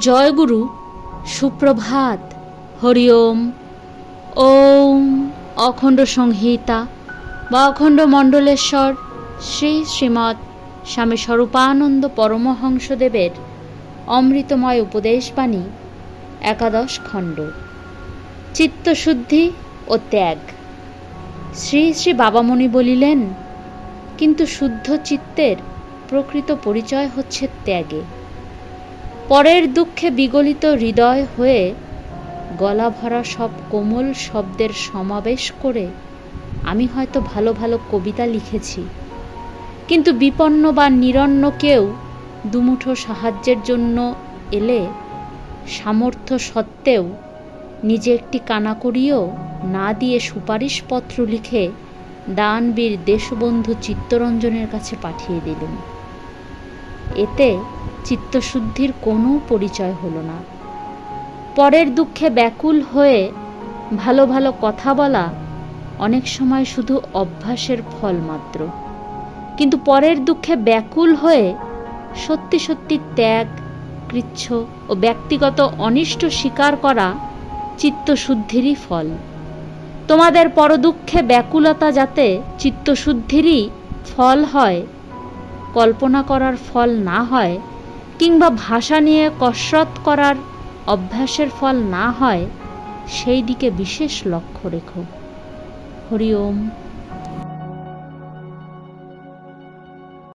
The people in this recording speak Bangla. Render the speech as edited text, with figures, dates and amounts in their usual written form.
জয়গুরু, সুপ্রভাত। হরি ওম। ওম অখণ্ড সংহিতা বা অখণ্ড মণ্ডলেশ্বর শ্রী শ্রীমৎ স্বামী স্বরূপানন্দ পরমহংসদেবের অমৃতময় উপদেশবাণী, একাদশ খণ্ড, চিত্তশুদ্ধি ও ত্যাগ। শ্রী শ্রী বাবামণি বলিলেন, কিন্তু শুদ্ধ চিত্তের প্রকৃত পরিচয় হচ্ছে ত্যাগে। পরের দুঃখে বিগলিত হৃদয় হয়ে গলা ভরা সব কোমল শব্দের সমাবেশ করে আমি হয়তো ভালো ভালো কবিতা লিখেছি, কিন্তু বিপন্ন বা নিরন্ন কেউ দুমুঠো সাহায্যের জন্য এলে সামর্থ্য সত্ত্বেও নিজে একটি কানাকড়িও না দিয়ে সুপারিশপত্র লিখে দানবীর দেশবন্ধু চিত্তরঞ্জনের কাছে পাঠিয়ে দিলুম। এতে চিত্তশুদ্ধির কোনো পরিচয় হলো না। পরের দুঃখে ব্যাকুল হয়ে ভালো ভালো কথা বলা অনেক সময় শুধু অভ্যাসের ফল মাত্র, কিন্তু পরের দুঃখে ব্যাকুল হয়ে সত্যি সত্যি ত্যাগ, কৃচ্ছ ও ব্যক্তিগত অনিষ্ট স্বীকার করা চিত্তশুদ্ধিরই ফল। তোমাদের পরদুঃখে ব্যাকুলতা যাতে চিত্তশুদ্ধিরই ফল হয়, কল্পনা করার ফল না হয়, কিংবা ভাষা নিয়ে কসরত করার অভ্যাসের ফল না হয়, সেই দিকে বিশেষ লক্ষ্য রেখো। হরি ওম।